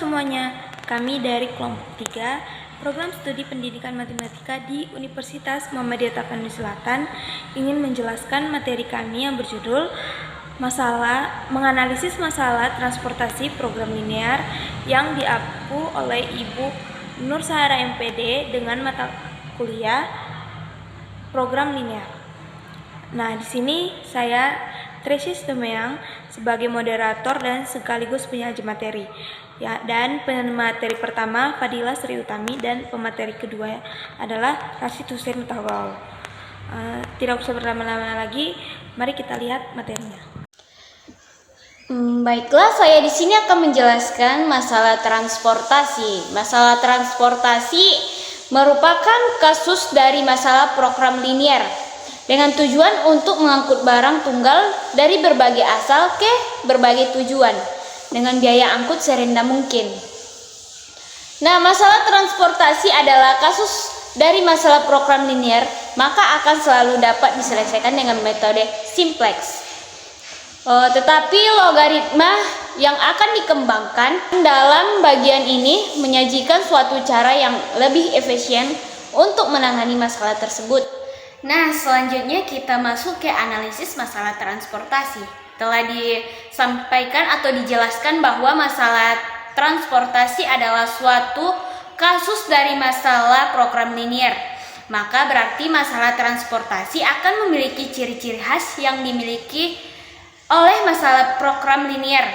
semuanya, kami dari kelompok 3 Program Studi Pendidikan Matematika di Universitas Muhammadiyah Tapanuli Selatan ingin menjelaskan materi kami yang berjudul menganalisis masalah transportasi program linear yang diapu oleh Ibu Nur Sahara MPD dengan mata kuliah program linear. Nah, di sini saya Tracy Stemeang sebagai moderator dan sekaligus penyaji materi. Ya, dan pemateri pertama Fadila Sri Utami dan pemateri kedua adalah Rashid Hussein Utawau. Tidak usah berlama-lama lagi, mari kita lihat materinya. Baiklah, saya di sini akan menjelaskan masalah transportasi. Masalah transportasi merupakan kasus dari masalah program linear dengan tujuan untuk mengangkut barang tunggal dari berbagai asal ke berbagai tujuan dengan biaya angkut serendah mungkin. Nah, masalah transportasi adalah kasus dari masalah program linear, maka akan selalu dapat diselesaikan dengan metode simplex. Tetapi logaritma yang akan dikembangkan dalam bagian ini menyajikan suatu cara yang lebih efisien untuk menangani masalah tersebut. Nah, selanjutnya kita masuk ke analisis masalah transportasi. Telah disampaikan atau dijelaskan bahwa masalah transportasi adalah suatu kasus dari masalah program linear. Maka berarti masalah transportasi akan memiliki ciri-ciri khas yang dimiliki oleh masalah program linear,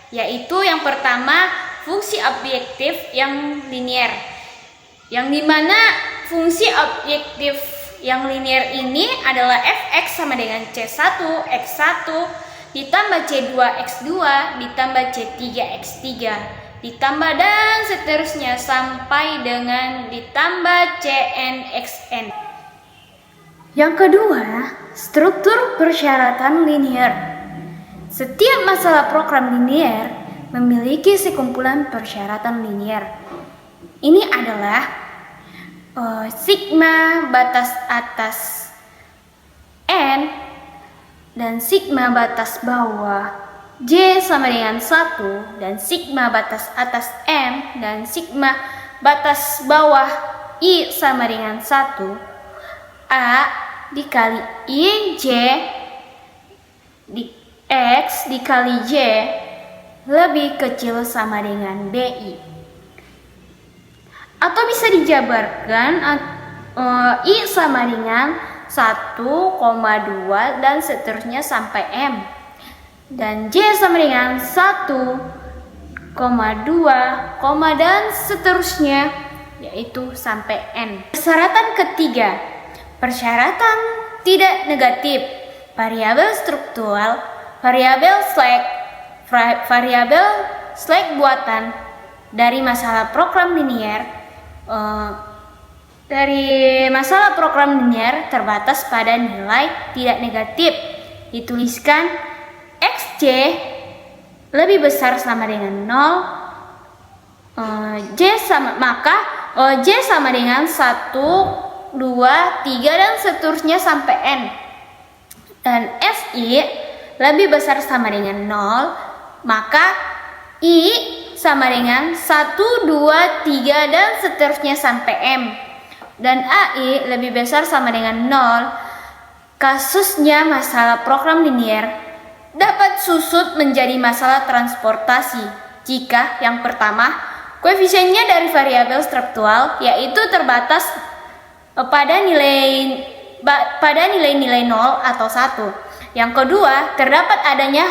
yaitu yang pertama fungsi objektif yang linear, yang dimana fungsi objektif yang linear ini adalah fx sama dengan c1 x1 ditambah c2 x2 ditambah c3 x3 ditambah dan seterusnya sampai dengan ditambah cn xn. Yang kedua, struktur persyaratan linear. Setiap masalah program linear memiliki sekumpulan persyaratan linear. Ini adalah sigma batas atas n dan sigma batas bawah j sama dengan 1 dan sigma batas atas m dan sigma batas bawah i sama dengan 1. A dikali i j X dikali Y lebih kecil sama dengan BI. Atau bisa dijabarkan I sama dengan 1,2 dan seterusnya sampai M. Dan J sama dengan 1,2, dan seterusnya yaitu sampai N. Persyaratan ketiga, persyaratan tidak negatif, variabel struktural, variabel slack buatan dari masalah program linear. Dari masalah program linear terbatas pada nilai tidak negatif. Dituliskan xj lebih besar sama dengan 0, J sama dengan 1, 2, 3 dan seterusnya sampai N. Dan Si lebih besar sama dengan 0, maka I sama dengan 1, 2, 3 dan seterusnya sampai M. Dan AI lebih besar sama dengan 0. Kasusnya masalah program linear dapat susut menjadi masalah transportasi jika yang pertama koefisiennya dari variabel struktural yaitu terbatas pada nilai-nilai 0 atau 1. Yang kedua, terdapat adanya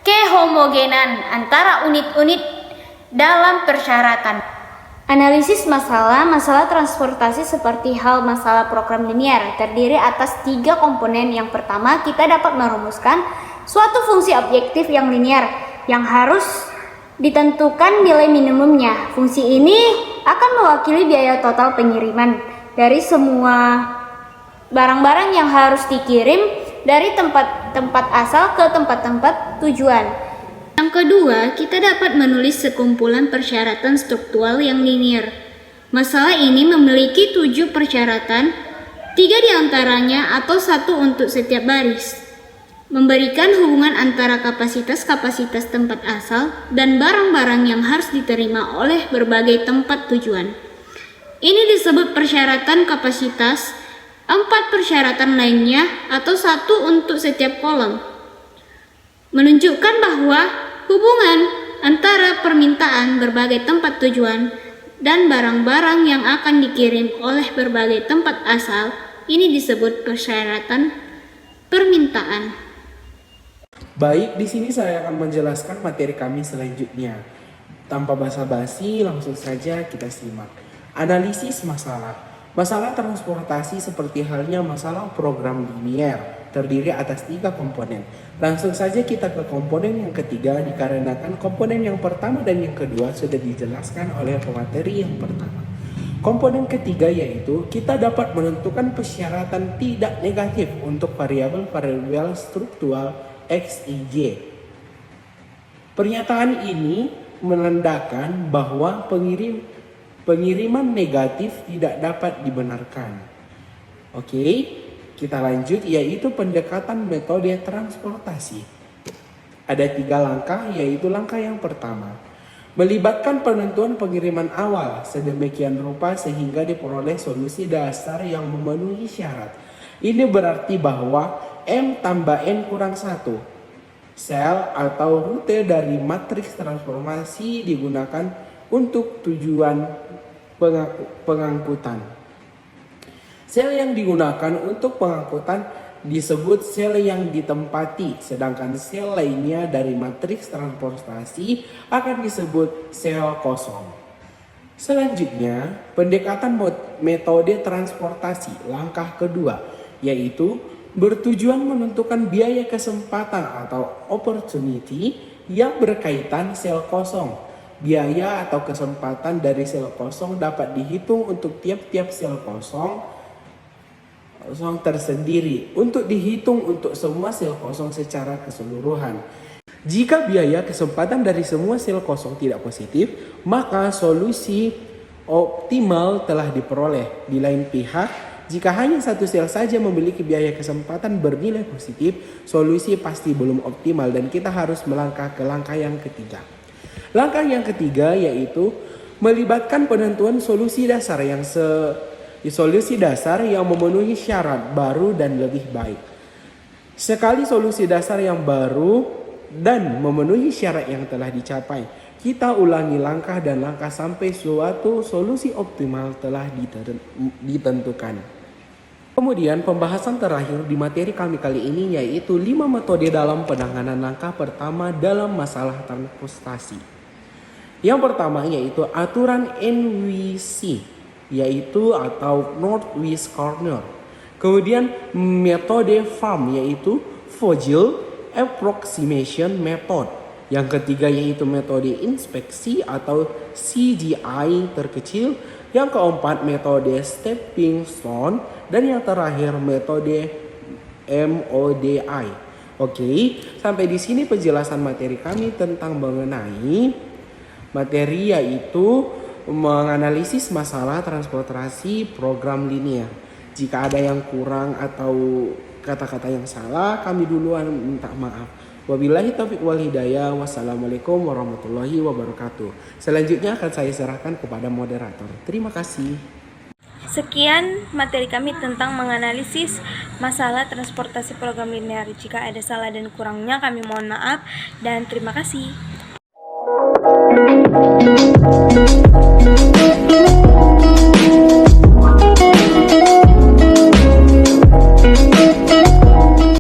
kehomogenan antara unit-unit dalam persyaratan. Analisis masalah transportasi seperti hal masalah program linear terdiri atas 3 komponen. Yang pertama, kita dapat merumuskan suatu fungsi objektif yang linear yang harus ditentukan nilai minimumnya. Fungsi ini akan mewakili biaya total pengiriman dari semua barang-barang yang harus dikirim dari tempat asal ke tempat tujuan. Yang kedua, kita dapat menulis sekumpulan persyaratan struktural yang linear. Masalah ini memiliki 7 persyaratan, 3 diantaranya atau 1 untuk setiap baris. memberikan hubungan antara kapasitas-kapasitas tempat asal dan barang-barang yang harus diterima oleh berbagai tempat tujuan. Ini disebut persyaratan kapasitas. 4 persyaratan lainnya atau 1 untuk setiap kolom menunjukkan bahwa hubungan antara permintaan berbagai tempat tujuan dan barang-barang yang akan dikirim oleh berbagai tempat asal ini disebut persyaratan permintaan. Baik, di sini saya akan menjelaskan materi kami selanjutnya. Tanpa basa-basi, langsung saja kita simak. Analisis masalah. Masalah transportasi seperti halnya masalah program linier, terdiri atas 3 komponen. Langsung saja kita ke komponen yang ketiga dikarenakan komponen yang pertama dan yang kedua sudah dijelaskan oleh pemateri yang pertama. Komponen ketiga yaitu kita dapat menentukan persyaratan tidak negatif untuk variabel-variabel struktural X, Y, Z. Pernyataan ini menandakan bahwa pengiriman negatif tidak dapat dibenarkan. Oke, kita lanjut yaitu pendekatan metode transportasi. Ada 3 langkah yaitu langkah yang pertama. Melibatkan penentuan pengiriman awal sedemikian rupa sehingga diperoleh solusi dasar yang memenuhi syarat. Ini berarti bahwa M tambah N kurang 1. Sel atau rute dari matriks transformasi digunakan untuk tujuan pengangkutan. Sel yang digunakan untuk pengangkutan disebut sel yang ditempati, sedangkan sel lainnya dari matriks transportasi akan disebut sel kosong. Selanjutnya, pendekatan metode transportasi langkah kedua, yaitu bertujuan menentukan biaya kesempatan atau opportunity yang berkaitan sel kosong. Biaya atau kesempatan dari sel kosong dapat dihitung untuk tiap-tiap sel kosong tersendiri untuk dihitung untuk semua sel kosong secara keseluruhan. Jika biaya kesempatan dari semua sel kosong tidak positif, maka solusi optimal telah diperoleh. Di lain pihak, jika hanya satu sel saja memiliki biaya kesempatan bernilai positif, solusi pasti belum optimal dan kita harus melangkah ke langkah yang ketiga. Langkah yang ketiga yaitu melibatkan penentuan solusi dasar yang memenuhi syarat baru dan lebih baik. Sekali solusi dasar yang baru dan memenuhi syarat yang telah dicapai, kita ulangi langkah dan langkah sampai suatu solusi optimal telah ditentukan. Kemudian pembahasan terakhir di materi kami kali ini yaitu 5 metode dalam penanganan langkah pertama dalam masalah transportasi. Yang pertama yaitu aturan NWC yaitu atau Northwest Corner. Kemudian metode FAM yaitu Vogel Approximation Method. Yang ketiga yaitu metode inspeksi atau CGI terkecil. Yang keempat metode stepping stone dan yang terakhir metode MODI. Oke, sampai di sini penjelasan materi kami tentang mengenai materi yaitu menganalisis masalah transportasi program linier. Jika ada yang kurang atau kata-kata yang salah, kami duluan minta maaf. Wabillahi taufiq wal hidayah. Wassalamualaikum warahmatullahi wabarakatuh. Selanjutnya akan saya serahkan kepada moderator. Terima kasih. Sekian materi kami tentang menganalisis masalah transportasi program linear. Jika ada salah dan kurangnya kami mohon maaf dan terima kasih.